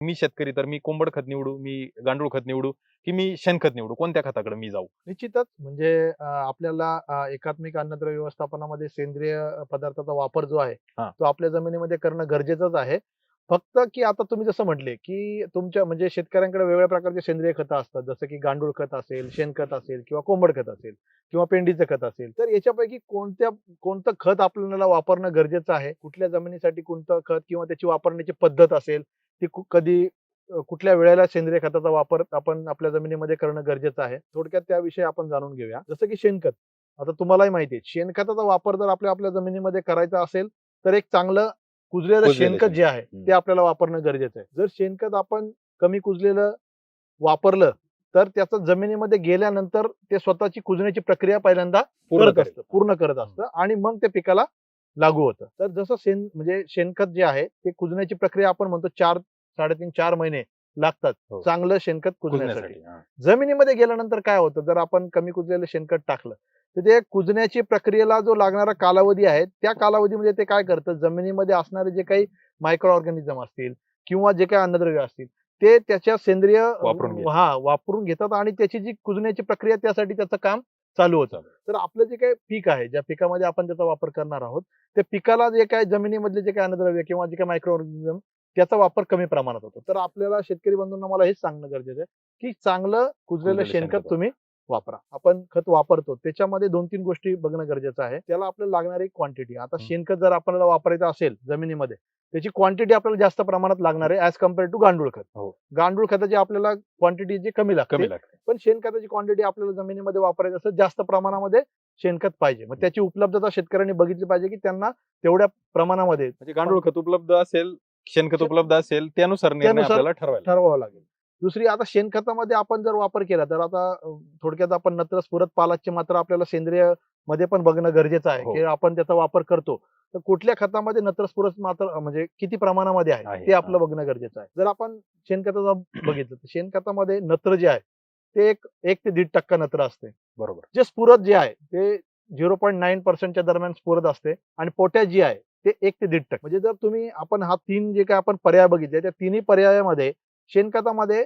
मी शेतकरी तर मी कोंबड खत निवडू, मी गांडूळ खत निवडू, की मी शेणखत निवडू? कोणत्या खताकडे मी जाऊ? निश्चितच म्हणजे आपल्याला एकात्मिक अन्नद्रव्य व्यवस्थापनामध्ये सेंद्रिय पदार्थाचा वापर जो आहे, हां. तो आपल्या जमिनीमध्ये करणं गरजेचंच आहे. फक्त की आता तुम्ही जसं म्हटले, की तुमच्या म्हणजे शेतकऱ्यांकडे वेगवेगळ्या प्रकारचे सेंद्रिय खतं असतात. जसं की गांडूळ खत असेल, शेणखत असेल किंवा कोंबड खत असेल किंवा पेंडीचं खत असेल. तर याच्यापैकी कोणतं खत आपल्याला वापरणं गरजेचं आहे? कुठल्या जमिनीसाठी कोणतं खत किंवा त्याची वापरण्याची पद्धत असेल, ती कधी कुठल्या वेळेला सेंद्रिय खताचा वापर आपण आपल्या जमिनीमध्ये करणं गरजेचं आहे. थोडक्यात त्याविषयी आपण जाणून घेऊया. जसं की शेणखत. आता तुम्हालाही माहिती आहे, शेणखताचा वापर जर आपल्या जमिनीमध्ये करायचा असेल, तर एक चांगलं कुजलेलं कुजलेलं शेणखत जे शेणखत. आहे, हं. ते आपल्याला वापरणं गरजेचं आहे. जर शेणखत आपण कमी कुजलेलं वापरलं, तर त्याचं जमिनीमध्ये गेल्यानंतर ते स्वतःची कुजण्याची प्रक्रिया पहिल्यांदा पूर्ण करत करेल. असतं, पूर्ण करत हं. असतं आणि मग ते पिकाला लागू होतं. तर जसं म्हणजे शेणखत जे आहे, ते कुजण्याची प्रक्रिया आपण म्हणतो 4 3.5 4 महिने लागतात. हो. चांगलं शेणखत कुजण्यासाठी. कुजण्यासाठी. हां. जमिनीमध्ये गेल्यानंतर काय होतं, जर आपण कमी कुजलेलं शेणखत टाकलं, तर ते कुजण्याची प्रक्रियेला जो लागणारा कालावधी आहे, त्या कालावधीमध्ये ते काय करतं, जमिनीमध्ये असणारे जे काही मायक्रो ऑर्गॅनिझम असतील किंवा जे काही अन्नद्रव्य असतील, ते त्याच्या सेंद्रिय वापरून घे. वापरून घेतात आणि त्याची जी कुजण्याची प्रक्रिया त्यासाठी त्याचं काम चालू होतं. चालेल. तर आपलं जे काही पीक आहे, ज्या पिकामध्ये आपण त्याचा वापर करणार आहोत, त्या पिकाला जे काही जमिनीमधले जे काही अन्नद्रव्य किंवा जे काही मायक्रो ऑर्गॅनिझम त्याचा वापर कमी प्रमाणात होतो. तर आपल्याला शेतकरी बंधूंना मला हेच सांगणं गरजेचं आहे, की चांगलं कुजलेलं कुजलेलं शेणखत शेणखत. तुम्ही वापरा. आपण खत वापरतो त्याच्यामध्ये 2-3 गोष्टी बघणं गरजेचं आहे. त्याला आपल्याला लागणारी क्वांटिटी. आता हं. शेणखत जर आपल्याला वापरायचं असेल जमिनीमध्ये, त्याची क्वांटिटी आपल्याला जास्त प्रमाणात लागणार आहे ॲज कंपेअर टू गांडूळ खत. हो. गांडूळ खताची आपल्याला क्वांटिटी जी कमी लागते. कमी लागते. पण शेणखताची क्वांटिटी आपल्याला जमिनीमध्ये वापरायची असेल जास्त प्रमाणामध्ये शेणखत पाहिजे. मग हं. त्याची उपलब्धता शेतकऱ्यांनी बघितली पाहिजे, की त्यांना तेवढ्या प्रमाणामध्ये म्हणजे गांडूळ खत उपलब्ध असेल, शेणखत उपलब्ध असेल, त्यानुसार निर्णय त्यानुसार आपल्याला ठरवायला. ठरवावं लागेल. दुसरी आता शेणखतामध्ये आपण जर वापर केला तर आता थोडक्यात आपण नत्र स्फुरद पालाची मात्रा आपल्याला सेंद्रिय मध्ये पण बघणं गरजेचं आहे, हो. की आपण त्याचा वापर करतो. तर कुठल्या खतामध्ये नत्र स्फुरद मात्रा म्हणजे किती प्रमाणामध्ये आहे, आहे. ते हां. आपलं बघणं गरजेचं आहे. जर आपण शेणखताचं बघितलं तर शेणखतामध्ये नत्र जे आहे, ते 1 ते 1.5% नत्र असते. बरोबर. जे स्फुरद जे आहे, ते 0.9% च्या दरम्यान स्फुरद असते आणि पोटॅश जे आहे, ते 1 ते 1.5% म्हणजे जर तुम्ही आपण हा 3 जे काही आपण पर्याय बघितले, त्या तिन्ही पर्यायामध्ये शेणखतामध्ये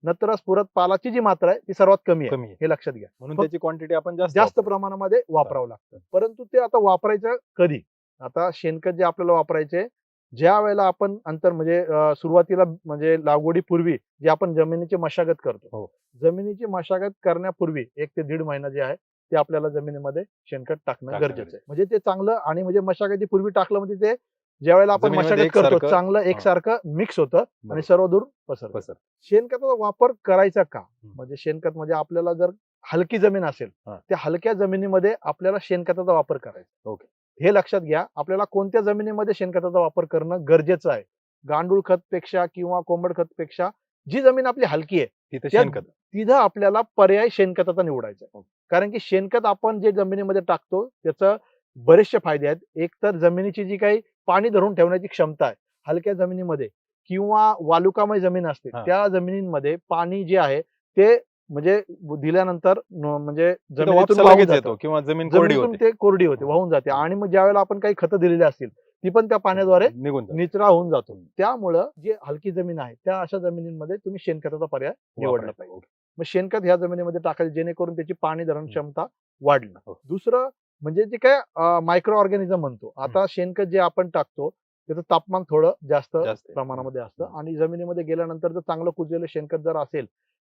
नत्र, स्फुरद, पालाची जी मात्रा आहे, ती सर्वात कमी आहे. कमी आहे. हे लक्षात घ्या. म्हणून फक्त त्याची क्वांटिटी आपण जास्त जास्त वापरू. प्रमाणामध्ये वापरावं लागतं. परंतु ते आता वापरायचं कधी? आता शेणखत जे आपल्याला वापरायचे, ज्या वेळेला आपण म्हणजे सुरुवातीला म्हणजे लागवडीपूर्वी जे आपण जमिनीची मशागत करतो. हो. जमिनीची मशागत करण्यापूर्वी 1 ते दीड महिना जे आहे, ते आपल्याला जमिनीमध्ये शेणखत टाकणं टाकणं गरजेचं गरजेचं आहे. म्हणजे ते चांगलं आणि म्हणजे मशागतीपूर्वी टाकलं म्हणजे ते ज्यावेळेला आपण जमिनीमध्ये मशागत करतो, एकसारखं. चांगलं हां. एकसारखं मिक्स होतं आणि बरोबर. सर्वदूर पसरतं. पसर. शेणखताचा वापर करायचा का? हं. म्हणजे शेणखत म्हणजे आपल्याला जर हलकी जमीन असेल, हां. त्या हलक्या जमिनीमध्ये आपल्याला शेणखताचा वापर करायचा. ओके. हे लक्षात घ्या, आपल्याला कोणत्या जमिनीमध्ये शेणखताचा वापर करणं गरजेचं आहे. गांडूळ खतपेक्षा किंवा कोंबड खतपेक्षा जी जमीन आपली हलकी आहे, तिथं त्या शेणखत. तिथं आपल्याला पर्याय शेणखताचा निवडायचा आहे. ओके. कारण की शेणखत आपण जे जमिनीमध्ये टाकतो, त्याचं बरेचसे फायदे आहेत. एक तर जमिनीची जी काही पाणी धरून ठेवण्याची क्षमता आहे, हलक्या जमिनीमध्ये किंवा वालुकामय जमीन असते, हां. त्या जमिनींमध्ये पाणी जे आहे ते म्हणजे दिल्यानंतर म्हणजे तिथं जमिनीतून वापसा वाहून लगेच जातं. येतो किंवा जमीन कोरडी जमिनीतून होते. ते कोरडी होते, हां. वाहून जाते हां. आणि मग ज्यावेळेला आपण काही खतं दिलेली असतील, ती पण त्या पाण्याद्वारे निघून जाते. निचरा होऊन जातो. हं. त्यामुळं जी हलकी जमीन आहे, त्या अशा जमिनींमध्ये तुम्ही शेणखताचा पर्याय निवडला वापरायचं. पाहिजे. ओके. मग शेणखत ह्या जमिनीमध्ये टाकायचं जेणेकरून त्याची पाणी धरण क्षमता वाढली. हो. दुसरं म्हणजे जे काय मायक्रो ऑर्गॅनिझम म्हणतो. आता शेणखत जे आपण टाकतो, त्याचं तापमान थोडं जास्त जास्त आहे. प्रमाणामध्ये असतं हं. आणि जमिनीमध्ये गेल्यानंतर जर चांगलं कुजलेलं शेणखत जर असेल,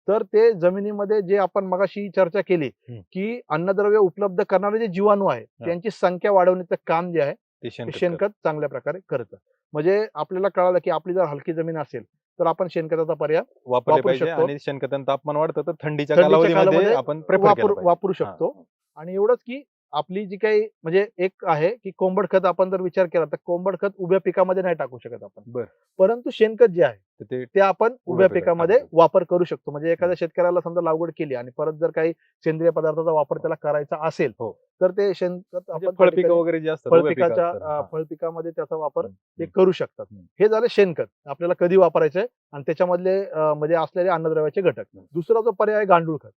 तर ते जमिनीमध्ये जे आपण मगाशी चर्चा केली, हं. की अन्नद्रव्य उपलब्ध करणारे जे जीवाणू आहे, हां. त्यांची संख्या वाढवण्याचं काम जे आहे, ते ते शेणखत. शेणखत चांगल्या प्रकारे करतं. म्हणजे आपल्याला कळालं, की आपली जर हलकी जमीन असेल, तर आपण शेणखताचा पर्याय वापरले वापरू पाहिजे शकतो. आणि शेणखतानं तापमान वाढतं तर थंडीच्या थंडीच्या कालावधीमध्ये काळामध्ये आपण प्रिफर केलं पाहिजे. वापरू हां. शकतो. आणि एवढंच की आपली जी काही म्हणजे एक आहे, की कोंबड खत आपण जर विचार केला, तर कोंबड खत उभ्या पिकामध्ये नाही टाकू शकत आपण. बरं. परंतु शेणखत जे आहे, तर ते ते आपण उभ्या उभ्या पिकात पिकामध्ये टाकू शकतो. वापर करू शकतो. म्हणजे एखाद्या शेतकऱ्याला समजा लागवड केली आणि परत जर काही सेंद्रिय पदार्थाचा वापर त्याला करायचा असेल, हो. तर ते शेणखत म्हणजे आपण त्या फळपिकं ठिकाणी वगैरे जे असतात उभ्या पिकात तर. हां. फळपिकामध्ये त्याचा वापर हं. ते हं. करू शकतात. हं. हे झालं शेणखत. आपल्याला कधी वापरायचंय आणि त्याच्यामधले मध्ये असलेले अन्नद्रव्याचे घटक. दुसरा जो पर्याय आहे गांडूळ खत.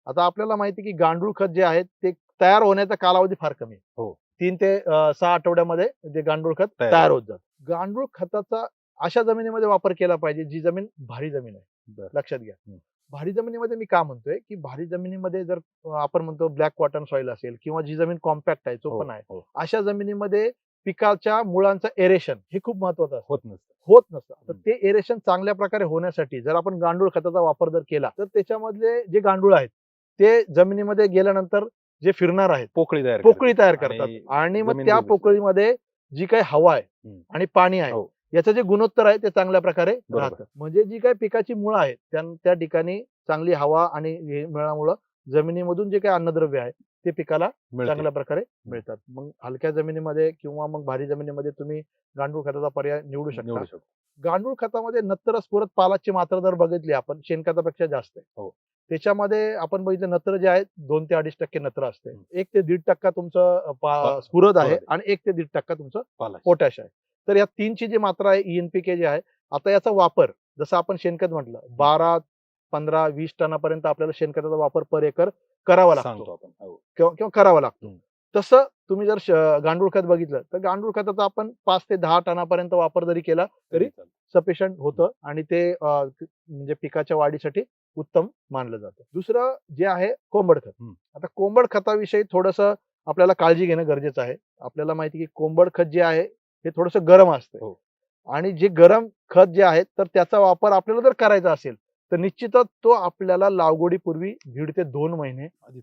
आता आपल्याला माहिती आहे, की गांडूळ खत जे आहे ते तयार होण्याचा कालावधी फार कमी आहे. हो. 3 ते 6 आठवड्यामध्ये ते गांडूळ खत तयार तयार होतं. होत जातं. गांडूळ खताचा अशा जमिनीमध्ये वापर केला पाहिजे जी जमीन भारी जमीन आहे. बरं. लक्षात घ्या. भारी जमिनीमध्ये मी का म्हणतोय की भारी जमिनीमध्ये जर आपण म्हणतो ब्लॅक कॉटन सॉइल असेल किंवा जी जमीन कॉम्पॅक्ट आहे हो, चोपण आहे, हो. अशा जमिनीमध्ये पिकाच्या मुळांचं एरेशन हे खूप महत्वाचं असतं. होत नसतं. होत नसतं. तर ते एरेशन चांगल्या प्रकारे होण्यासाठी जर आपण गांडूळ खताचा वापर जर केला तर त्याच्यामधले जे गांडूळ आहेत ते जमिनीमध्ये गेल्यानंतर जे फिरणार आहेत पोकळी तयार पोकळी तयार आणि करतात आणि मग जमीन त्या भुसभुशीत. पोकळीमध्ये जी काही हवा आहे आणि पाणी आहे हो. याचं जे गुणोत्तर आहे ते चांगल्या प्रकारे बरोबर. राहतं. म्हणजे जी काही पिकाची मुळं आहेत त्या ठिकाणी चांगली हवा आणि हे मिळाल्यामुळं जमिनीमधून जे काही अन्नद्रव्य आहे ते पिकाला मिळते. चांगल्या प्रकारे मिळतात. मग हलक्या जमिनीमध्ये किंवा मग भारी जमिनीमध्ये तुम्ही गांडूळ खताचा पर्याय निवडू शकता. निवडू शकतो. गांडूळ खतामध्ये नत्र स्फुरत पालाची मात्रा जर बघितली आपण शेणखतापेक्षा जास्त आहे. हो. त्याच्यामध्ये आपण बघितलं नत्र जे आहे 2 ते 2.5% नत्र असते. 1 ते 1.5% तुमचं स्फुरद आहे स्फुरद आणि 1 ते 1.5% तुमचं पालाची. पोटॅश आहे. तर या 3ची जी मात्रा आहे NPK जे आहे, आता याचा वापर जसं आपण शेणखत म्हटलं 12, 15, 20 टनापर्यंत आपल्याला शेणखताचा वापर पर एकर करावा लागतो सांगतो आपण. हो. किंवा करावा लागतो. तसं तुम्ही जर गांडूळ खत बघितलं तर गांडूळ खताचा आपण 5 ते 10 टनापर्यंत वापर जरी केला तरी चालेल. सफिशियंट होतं आणि ते म्हणजे पिकाच्या वाढीसाठी उत्तम मानलं जातं. दुसरं जे आहे कोंबड खत. आता कोंबड खताविषयी थोडंसं आपल्याला काळजी घेणं गरजेचं आहे. आपल्याला माहिती आहे की कोंबड खत जे आहे हे थोडंसं गरम असतं हो. आणि जे गरम खत जे आहे तर त्याचा वापर आपल्याला जर करायचा असेल तर निश्चितच तो आपल्याला लागवडीपूर्वी 1.5 ते 2 महिने आधीच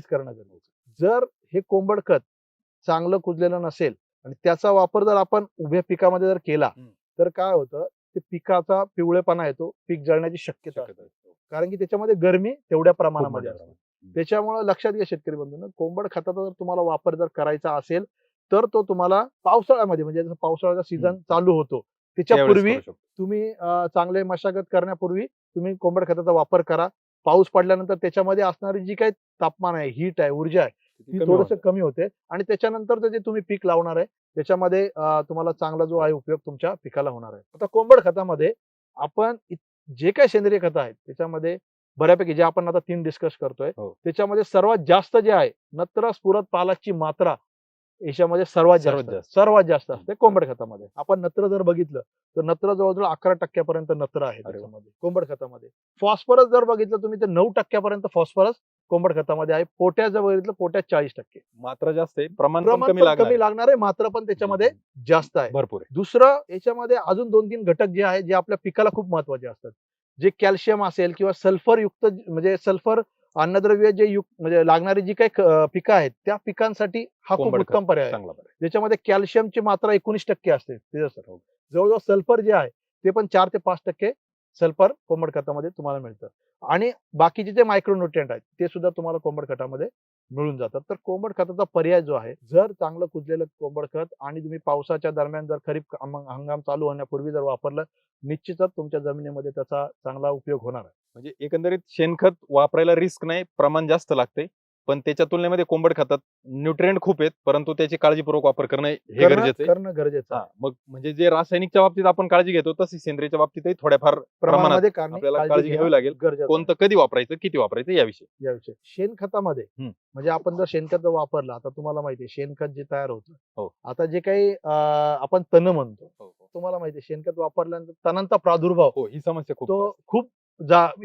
करणं गरजेचं आहे. जर हे कोंबड खत चांगलं कुजलेलं नसेल आणि त्याचा वापर जर आपण उभ्या पिकामध्ये जर केला तर काय होतं ते पिकाचा पिवळेपणा येतो, पीक जळण्याची शक्यता असते. कारण की त्याच्यामध्ये गरमी तेवढ्या प्रमाणामध्ये असते. त्याच्यामुळे लक्षात घ्या शेतकरी बंधूंनो, कोंबड खताचा जर तुम्हाला वापर जर करायचा असेल तर तो तुम्हाला पावसाळ्यामध्ये म्हणजे जसं पावसाळ्याचा सीझन चालू होतो त्याच्यापूर्वी तुम्ही चांगले मशागत करण्यापूर्वी तुम्ही कोंबड खताचा वापर करा. पाऊस पडल्यानंतर त्याच्यामध्ये असणारी जी काही तापमान आहे, हीट आहे, ऊर्जा आहे ती थोडंसं कमी होते आणि त्याच्यानंतर जे तुम्ही पीक लावणार आहे त्याच्यामध्ये तुम्हाला चांगला जो आहे उपयोग तुमच्या पिकाला होणार आहे. आता कोंबड खतामध्ये आपण जे काही सेंद्रिय खत आहेत त्याच्यामध्ये बऱ्यापैकी जे आपण आता 3 डिस्कस करतोय त्याच्यामध्ये सर्वात जास्त जे आहे नत्र स्फुरद पालाची मात्रा याच्यामध्ये सर्वात जास्त असते कोंबड खतामध्ये. आपण नत्र जर बघितलं तर नत्र जवळजवळ 11% पर्यंत नत्र आहे त्याच्यामध्ये कोंबड खतामध्ये. फॉस्फरस जर बघितलं तुम्ही तर 9% पर्यंत फॉस्फरस कोंबड खतामध्ये आहे. पोटॅश जर बघितलं पोटॅश 40%. मात्रा जास्त आहे, प्रमाण कमी लागणार आहे, मात्रा पण त्याच्यामध्ये जास्त आहे. भरपूर आहे. दुसरं याच्यामध्ये अजून 2-3 घटक जे आहेत जे आपल्या पिकाला खूप महत्वाचे असतात. जे कॅल्शियम असेल किंवा सल्फर युक्त म्हणजे सल्फर अन्नद्रव्य जे म्हणजे लागणारी जी काही पिकं आहेत त्या पिकांसाठी हा खूप उत्तम पर्याय आहे. ज्याच्यामध्ये कॅल्शियमची मात्रा 19% असते. जवळजवळ सल्फर जे आहे ते पण 4 ते 5% सल्फर कोंबड खतामध्ये तुम्हाला मिळतं आणि बाकीचे जे मायक्रोन्यूट्रिएंट आहेत ते सुद्धा तुम्हाला कोंबड खतामध्ये मिळून जातात. तर कोंबड खताचा पर्याय जो आहे जर चांगलं कुजलेलं कोंबड खत आणि तुम्ही पावसाच्या दरम्यान जर खरीप हंगाम चालू होण्यापूर्वी जर वापरलं निश्चितच तुमच्या जमिनीमध्ये त्याचा चांगला उपयोग होणार आहे. म्हणजे एकंदरीत शेणखत वापरायला रिस्क नाही, प्रमाण जास्त लागते, पण त्याच्या तुलनेमध्ये कोंबड खतात न्यूट्रिएंट खूप आहेत, परंतु त्याची काळजीपूर्वक वापर करणं हे गरजेचं आहे. मग म्हणजे जे रासायनिकच्या बाबतीत आपण काळजी घेतो तशी सेंद्रियच्या बाबतीतही थोड्याफार प्रमाणात आपल्याला काळजी घ्यावी लागेल. कोणतं कधी वापरायचं, किती वापरायचं याविषयी. शेणखतामध्ये म्हणजे आपण जर शेणखत वापरलं आता तुम्हाला माहिती आहे शेणखत जे तयार होतं आता जे काही आपण तण म्हणतो तुम्हाला माहिती आहे शेणखत वापरल्यानंतर तणांचा प्रादुर्भाव ही समस्या खूप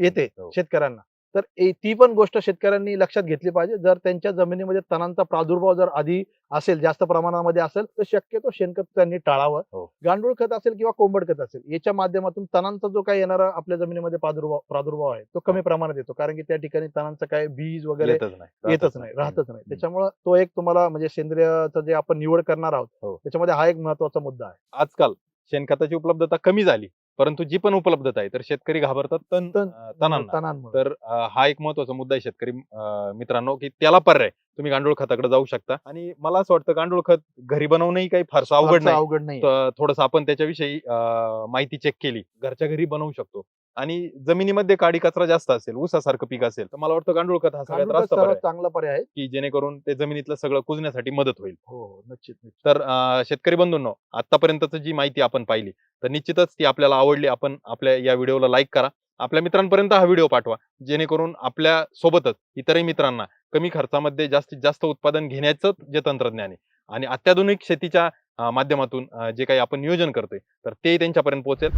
येते शेतकऱ्यांना. तर ती पण गोष्ट शेतकऱ्यांनी लक्षात घेतली पाहिजे. जर त्यांच्या जमिनीमध्ये तणांचा प्रादुर्भाव जर आधी असेल जास्त प्रमाणामध्ये असेल तर शक्यतो शेणखत त्यांनी टाळावं. गांडूळ खत असेल किंवा कोंबड खत असेल याच्या माध्यमातून तणांचा जो काही येणारा आपल्या जमिनीमध्ये प्रादुर्भाव आहे तो कमी प्रमाणात येतो. कारण की त्या ठिकाणी तणांचं काय बीज वगैरे राहतच नाही. त्याच्यामुळे तो एक तुम्हाला म्हणजे सेंद्रियचं जे आपण निवड करणार आहोत त्याच्यामध्ये हा एक महत्वाचा मुद्दा आहे. आजकाल शेणखताची उपलब्धता कमी झाली परंतु जी पण उपलब्धता आहे तर शेतकरी घाबरतात तणांना. तर हा एक महत्वाचा मुद्दा आहे शेतकरी मित्रांनो की त्याला पर्याय तुम्ही गांडूळ खताकडे जाऊ शकता. आणि मला असं वाटतं गांडूळ खत घरी बनवणंही काही फारसं अवघड नाही. थोडंसं आपण त्याच्याविषयी माहिती चेक केली घरच्या घरी बनवू शकतो. आणि जमिनीमध्ये काडी कचरा जास्त असेल ऊसासारखं पीक असेल तर मला वाटतं गांडूळ खत हा सगळ्यात चांगला पर्याय आहे की जेणेकरून ते जमिनीतलं सगळं कुजण्यासाठी मदत होईल. नक्कीच. तर शेतकरी बंधूंनो आतापर्यंतची जी माहिती आपण पाहिली तर निश्चितच ती आपल्याला आवडली. आपण आपल्या या व्हिडिओला लाईक करा, आपल्या मित्रांपर्यंत हा व्हिडिओ पाठवा जेणेकरून आपल्या सोबतच इतरही मित्रांना कमी खर्चामध्ये जास्तीत जास्त उत्पादन घेण्याचं जे तंत्रज्ञान आहे आणि अत्याधुनिक शेतीच्या माध्यमातून जे काही आपण नियोजन करतोय तर ते त्यांच्यापर्यंत पोहोचेल.